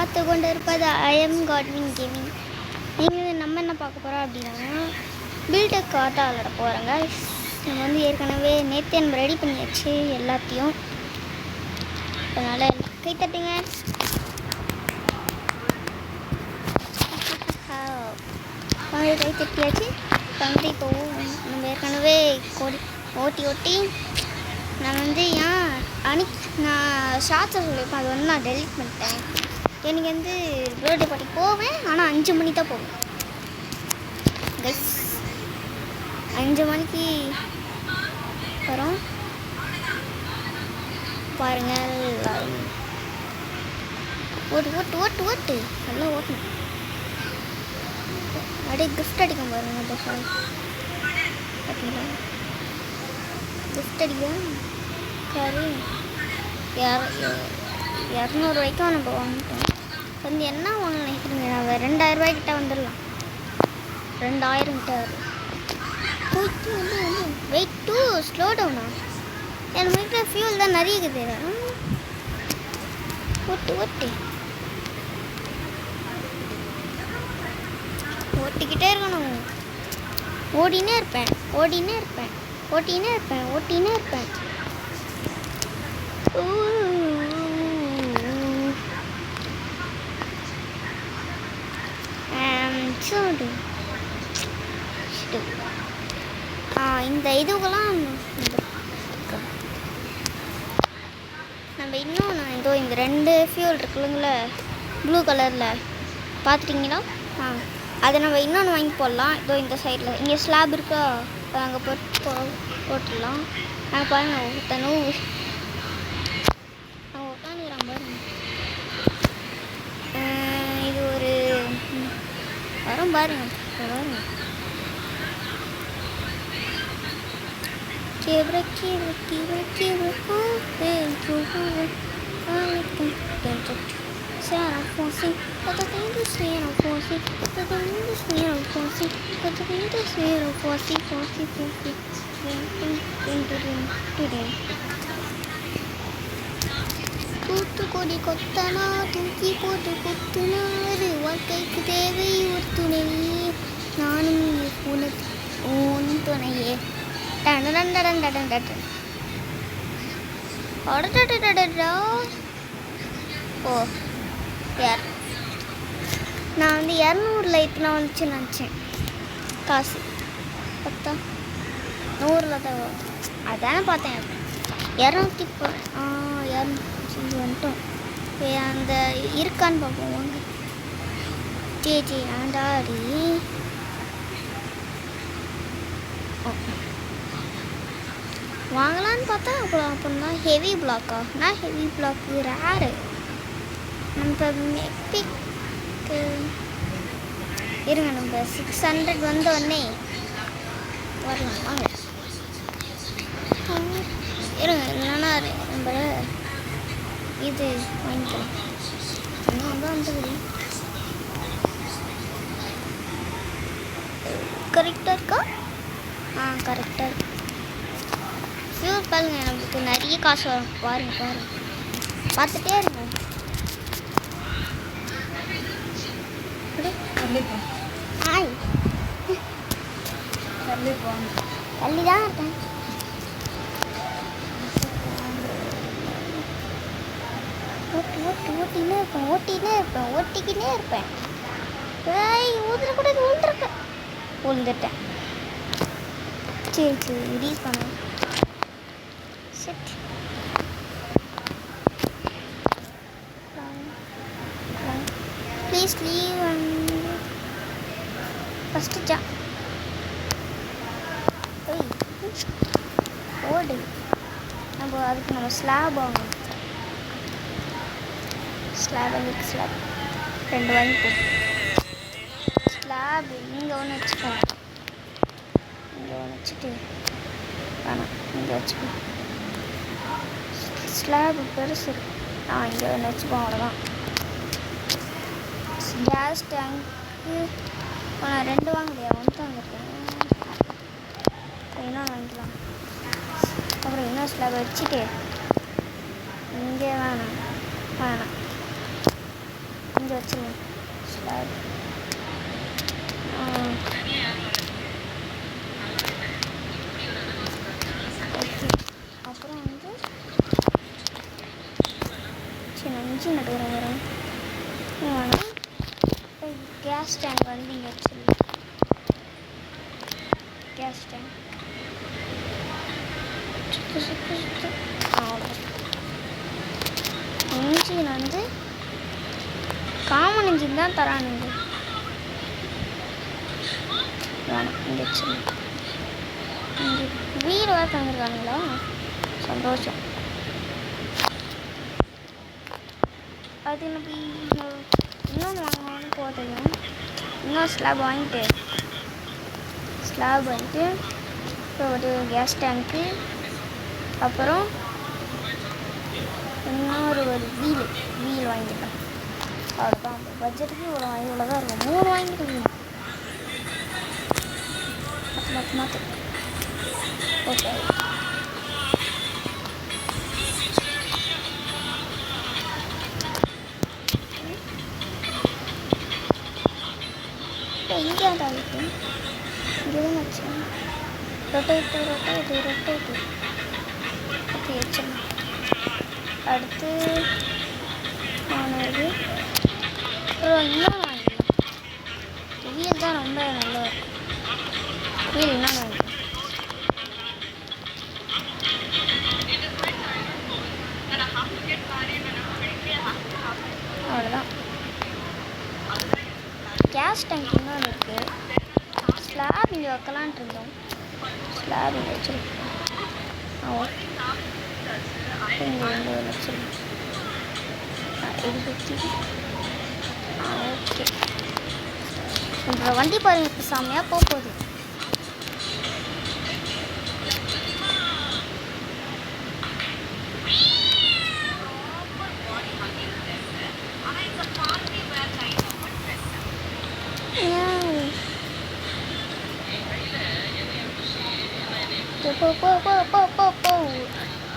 பார்த்து கொண்டு இருப்பது ஐஎம் கார்டனிங் கேமிங். நீங்கள் நம்ம என்ன பார்க்க போகிறோம் அப்படின்னா பில்டர் கார்ட்டாக விளாட போகிறோங்க. நம்ம வந்து ஏற்கனவே நேற்று நம்ம ரெடி பண்ணியாச்சு எல்லாத்தையும். அதனால் கை தட்டுங்க. கை தட்டியாச்சு. வந்து இப்போ நம்ம ஏற்கனவே ஓட்டி நான் வந்து நான் ஷார்ட்ஸை சொல்லியிருப்பேன், அது வந்து நான் டெலிட் பண்ணிட்டேன். எனக்கு வந்து பர்த்டே பார்ட்டிக்கு போவேன், ஆனால் 5 மணி தான் போவேன் கைஸ். 5 மணிக்கு வரும் பாருங்கள். ஓட்டு நல்லா ஓட்டணும். அப்படியே கிஃப்ட் அடிக்க பாருங்க. பார்த்தீங்களா கிஃப்ட் அடிக்க சரி 200 ரூபாய்க்கும் நம்ம வாங்கிட்டோம். வந்து என்ன வாங்க நினைக்கிறீங்க? நான் 2000 ரூபாய்க்கிட்ட வந்துடலாம். 2000 கிட்ட போயிட்டு வந்து வெயிட் டூ ஸ்லோ டவுனா? என் வீட்டில் ஃபியூல் தான் நிறைய இருக்குது. ஓட்டிக்கிட்டே இருக்கணும். ஓடினே இருப்பேன். இந்த இதுக்கெல்லாம் நம்ம இன்னும் இதோ இந்த 2 ஃபியூல் இருக்குல்லைங்கள ப்ளூ கலரில் பார்த்துட்டிங்களா? அதை நம்ம இன்னொன்று வாங்கி போடலாம். இதோ இந்த சைடில் இங்கே ஸ்லாப் இருக்கா, அங்கே போட்டுடலாம். நாங்கள் பாருங்க ஒருத்தனும் உட்காந்துக்கிறான் பாருங்க. இது ஒரு வரும் பாருங்க. தூத்துக்குடி கொத்தனா தூக்கி போட்டு கொத்துனாரு. வாழ்க்கைக்கு தேவை ஒரு துணை, நானும் உன் துணையே. ஓ யார் நான் வந்து 200 இத்தனை வந்துச்சு நினச்சேன். காசு பார்த்தா 100 தான் அதானே பார்த்தேன். 200 வந்துட்டோம். அந்த இருக்கான்னு பார்ப்போம் வாங்க. ஜே ஆண்டாடி வாங்கலான்னு பார்த்தா அப்புறம் தான் ஹெவி பிளாக்கா? நான் ஹெவி பிளாக்கு ரேரு. நம்ம எப்பிக்கு இருங்க. நம்ம 600 வந்தோடனே வரலாம் வாங்க. இருங்க இல்லைன்னா நம்ம இது வாங்கிக்கலாம். இன்னும் வந்துடுது. கரெக்டாக இருக்கா? கரெக்டாக இருக்கு. ஃபியூல் பாருங்க, நமக்கு நிறைய காசு வரும். பாருங்க பார்த்துட்டே இருங்க. ஹாய் தள்ளி தான் இருக்கேன். ஓட்டிக்கினே இருப்பேன். ஊதுறக்கூடாது. விழுந்துட்டேன். சரி ரீஸ் பண்ண செட். ப்ளீஸ் லீவ் ஃபஸ்ட்டு ஓடு. அதுக்கு நம்ம ஸ்லாப் வாங்கணும். ஸ்லாப் 2 வாங்கிப்போம். ஸ்லாப் இங்கே ஒன்று வச்சுப்போம். இங்கே ஒன்று வச்சுட்டு வேணாம் இங்கே வச்சுப்போம். ஸ்லாப் பெருசு இங்கே ஒன்று வச்சுப்போம். அவ்வளோதான். கேஸ் டேங்க்கு நான் 2 வாங்கலையா? 1 வாங்கிருக்கேன். இன்னும் வாங்கிக்கலாம். அப்புறம் இன்னும் ஸ்லாப் வச்சுட்டு இங்கே வேணாம் இங்கே வச்சிடலாம். Slab okay. அப்புறம் வந்து சரி அஞ்சு நடுவில் வரும் வேணாம். கேஸ் டேங்க் வந்து இங்கே வச்சிடலாம். கேஸ் டேங்க் இன்ஜின் வந்து காமன் இன்ஜின் தான் தரானுங்க. வேணாம் இங்கே வச்சிடலாம். இங்கே வீடு வேறு தந்துருக்கானுங்களா, சந்தோஷம். அது எனக்கு இன்னொன்று வாங்கணும்னு போதையும் இன்னும் ஸ்லாப் வாங்கிட்டு இப்போ ஒரு கேஸ் டேங்க்கு, அப்புறம் இன்னொரு வீல் வாங்கிக்கலாம். அவ்வளோதான். பட்ஜெட்டுக்கு இவ்வளோ தான் இருக்கும். 3 வாங்கிக்கலாம். மாற்று ஓகே. இங்கே தான் இருக்கு. இங்கே தான் வச்சேன். ரொட்டேட்டு ஓகே வச்சிடலாம். அடுத்து வாங்கினது அப்புறம் இன்னும் வாங்கிக்கலாம். வீல் தான் ரொம்ப நல்லா இருக்கும். வீல் இன்னும் வாங்கிக்கலாம். அவ்வளோதான். கேஸ் டேங்க் இன்னொன்று இருக்குது. ஸ்லாப் இங்கே வைக்கலான்ட்டு இருந்தோம். ஸ்லாப் இங்கே வச்சுருக்கோம். இங்கே வந்து வச்சுருக்கோம். இது சுற்றி ஓகே. அப்புறம் வண்டி பாருங்க இப்போ செம்மையாக போகுது.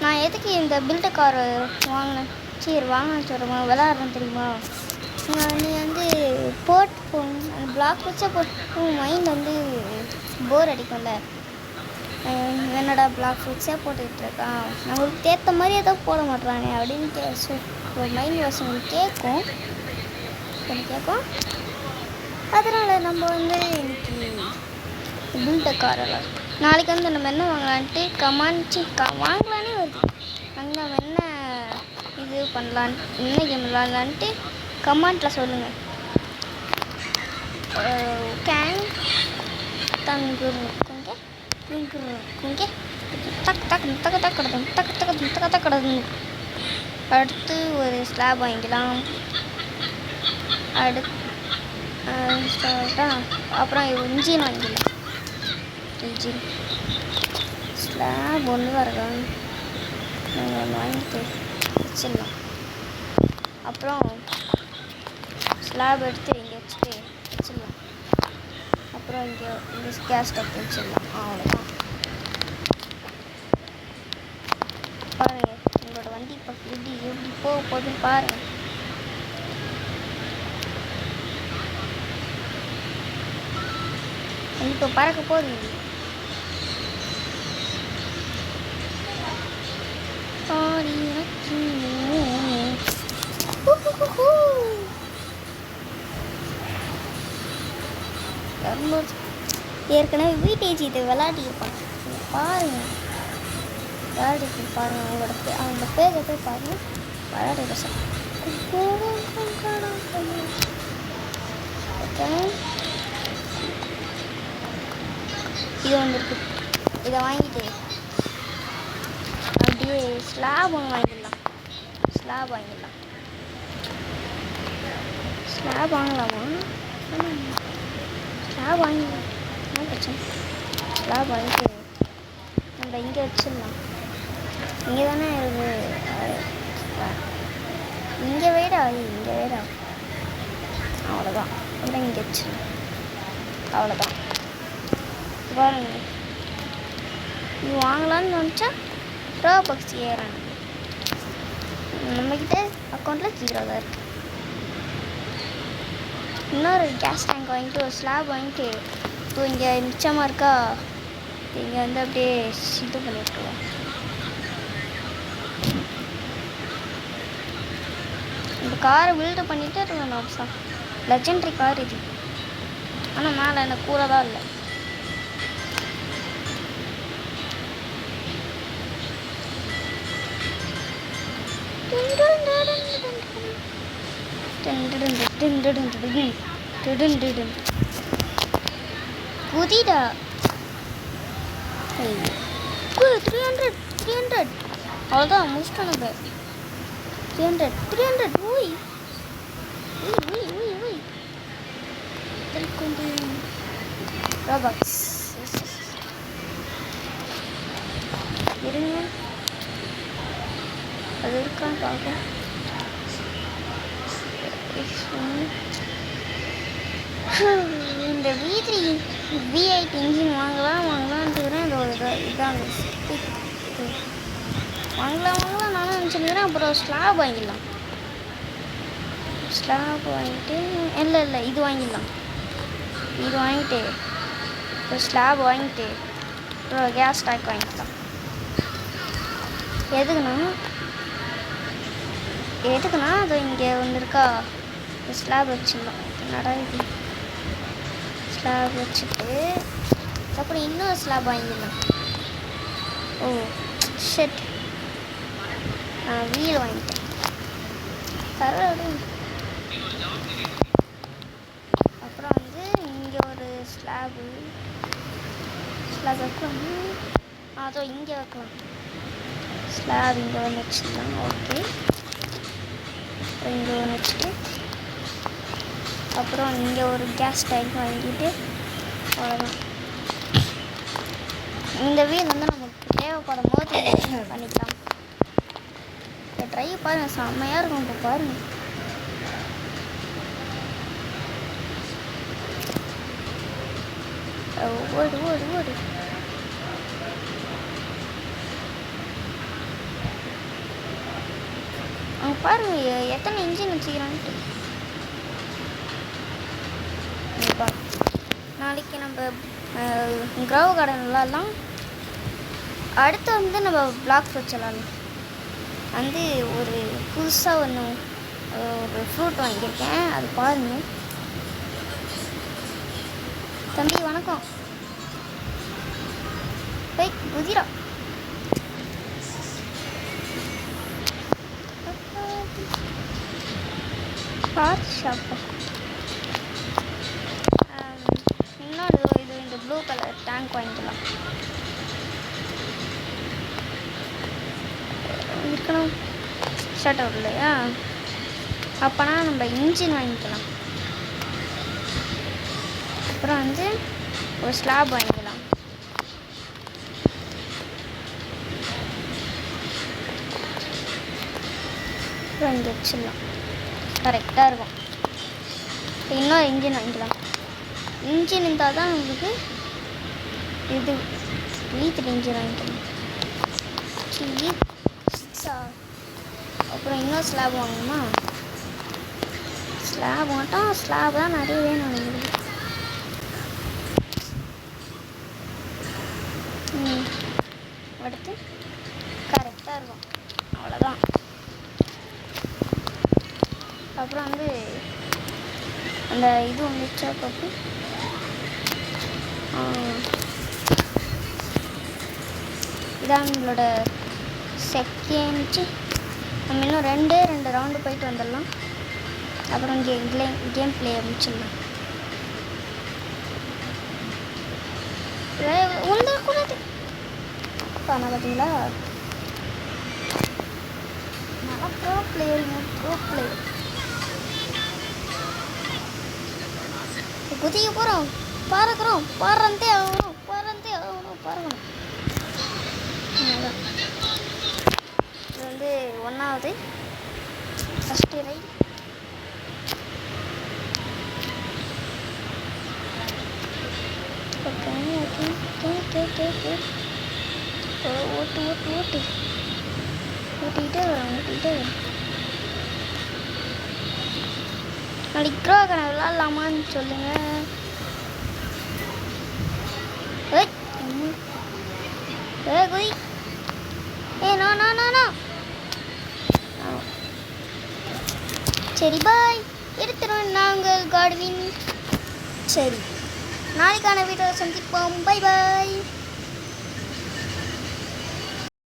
நான் எதுக்கு இந்த பில்டு காரை வாங்கினேன்? சரி வாங்கினேன் சொல்கிறேன். விளாட்றேன் தெரியுமா? நீ வந்து போட்டு அந்த பிளாக் வச்சா போட்டு மைண்ட் வந்து போர் அடிக்கும்ல. என்னடா பிளாக் வச்சா போட்டுக்கிட்டு இருக்கான், நம்மளுக்கு ஏற்ற மாதிரி ஏதோ போட மாட்டேறானே அப்படின்னு மைண்ட் வாசம் கேட்கும். அதனால் நம்ம வந்து இன்னைக்கு பில்டு காரெல்லாம் நாளைக்கு வந்து நம்ம என்ன வாங்கலான்ட்டு வாங்கலானே வருது. அங்கே நம்ம என்ன இது பண்ணலான்ட்டு என்ன கேம் விளாட்லான்ட்டு கமெண்ட்டில் சொல்லுங்கள். கேங் குங்கே டக்கு அடுத்து ஒரு ஸ்லாப் வாங்கிக்கலாம். அப்புறம் இன்ஜின் வாங்கிக்கலாம். இன்ஜின் ஸ்லாப் ஒன்று தான் இருக்காங்க. நாங்கள் ஒன்று வாங்கிட்டு வச்சிடலாம். அப்புறம் ஸ்லாப் எடுத்து இங்கே வச்சிடலாம். அப்புறம் இங்கே கேஸ் ஸ்டவ் வச்சிடலாம். அவ்வளோதான். பாருங்கள் உங்களோட வண்டி இப்போ எப்படி போக போகுதுன்னு பாருங்கள். இப்போ பறக்க போகுது. ஏற்கனவே வீட்டேஜ் இது விளையாடிருப்பாங்க. பாருங்கள் விளையாடிட்டு பாருங்கள். அவங்களோட பேரை போய் பாருங்கள். விளையாடி சார் இது வந்துருக்கு. இதை வாங்கிட்டு அப்படியே ஸ்லாப் ஒன்று வாங்கிடலாம். ஸ்லாப் வாங்கலாமா? ஸ்லாப் வாங்கிடலாம். என்ன பிரச்சனை? ஸ்லாப் வாங்கிட்டு நம்ம இங்கே வச்சிடலாம். இங்கே தானே இங்கே வெயிட் ஆகும். அவ்வளோதான். அப்புறம் இங்கே வச்சிடலாம். அவ்வளோதான். பாருங்க இது வாங்கலான்னு நினச்சா ரோபக்ஸ் ஏறாங்க. நம்மக்கிட்ட அக்கௌண்ட்டில் 0 தான் இருக்குது. இன்னொரு கேஸ் டேங்க் வாங்கிட்டு ஒரு ஸ்லாப் வாங்கிட்டு இப்போ இங்கே மிச்சமாக இருக்கா இங்கே வந்து அப்படியே இது பண்ணிட்டுருவோம். இந்த காரை பில்டு பண்ணிகிட்டே இருக்கணும் ஆப்ஷா. லெஜெண்டரி கார் இது. ஆனால் மேலே எனக்கு கூரை தான் இல்லை. குதிடா 300 அவ்வளோதான் முடிச்சிட்டோம் நம்ம. 300 ஓய் ராபாக்ஸ் இருங்க, அது இருக்கான்னு பார்ப்போம். இந்த V8 இன்ஜின் வாங்கலான்ட்டுக்கிறேன். இந்த ஒரு இதான் வாங்கலாம் நானும் நினச்சிருக்கிறேன். அப்புறம் ஸ்லாப் வாங்கிடலாம். ஸ்லாப் வாங்கிட்டு இல்லை இது வாங்கிடலாம். இது வாங்கிட்டு ஒரு ஸ்லாப் வாங்கிட்டு அப்புறம் கேஸ் டேங்க் வாங்கிக்கலாம். எதுக்குன்னா அது இங்கே ஒன்று இருக்கா, ஸ்லாப் வச்சிடலாம். என்னடா இது, ஸ்லாப் வச்சுட்டு அப்புறம் இன்னொரு ஸ்லாப் வாங்கிடலாம். ஓ ஷெட், நான் வீல் வாங்கிட்டேன். அப்புறம் வந்து இங்கே ஒரு ஸ்லாப் வைக்கலாம். அதோ இங்கே வைக்கலாம். ஸ்லாப் இங்கே வந்து வச்சுக்கலாம். ஓகே, இங்கே ஒன்று வச்சுட்டு அப்புறம் இங்கே ஒரு கேஸ் டேங்க் வாங்கிட்டு அவ்வளோதான். இந்த வீல் வந்து நமக்கு தேவைப்படும் போது பண்ணிக்கலாம். ட்ரை பாருங்க, செம்மையாக இருக்கும். இப்போ பாருங்க, ஓடு ஓடு ஓடு. அவங்க பாருங்க எத்தனை இன்ஜின் வச்சுக்கிறான்ட்டு. நாளைக்கு நம்ம கிரவ் கார்டன் விளாட்லாம். அடுத்து வந்து நம்ம பிளாக்ஸ் வச்சிடலாம். வந்து ஒரு புதுசாக ஒரு ஃப்ரூட் வாங்கியிருக்கேன், அது பாருங்க. தம்பி வணக்கம். போய் குதிரா கார் ஷாப்பு. இன்னொரு இது இந்த ப்ளூ கலர் டேங்க் வாங்கிக்கலாம். இருக்கணும் ஷட் அவுட் இல்லையா, அப்போனா நம்ம இன்ஜின் வாங்கிக்கலாம். அப்புறம் வந்து ஒரு ஸ்லாப் வாங்கிக்கலாம். அப்புறம் இங்கே வச்சிடலாம், கரெக்டாக இருக்கும். இன்னொரு இன்ஜின் வாங்கிக்கலாம். இன்ஜின் இருந்தால் தான் நம்மளுக்கு இது V3 இன்ஜின் வாங்கிக்கலாம். அப்புறம் இன்னொரு ஸ்லாப் வாங்கணுமா, ஸ்லாப் மட்டும் ஸ்லாப் தான் நிறைய வேணும் எங்களுக்கு. அடுத்து கரெக்டாக இருக்கும், அவ்வளோதான். அப்புறம் வந்து அந்த இது வந்துச்சா பார்ப்பு. இதான் நம்மளோட செகண்ட். நம்ம இன்னும் ரெண்டு ரவுண்டு போயிட்டு வந்துடலாம். அப்புறம் கேம் பிளே ஆரம்பிச்சிடலாம். உண்டக்கூடாது ஆனால் பார்த்தீங்களா, நல்லா ப்ரோ பிளேயர் குதிக்க போகிறோம், பறக்கிறோம், பறந்தே ஆகணும். அவ்வளோதான். இது வந்து 1வது ஃபஸ்ட்டு ரைட். ஓட்டிக்கிட்டே வரோம். நாளைக்கு க்ரோ கணக்கு விளாட்லாமான்னு சொல்லுங்கள். குய் நோ நோ நோ நோ. சரி பாய், எடுத்துருவேன் நாங்கள் கார்டுவின். சரி, நாளைக்கான வீடியோ சந்திப்போம். Bye bye.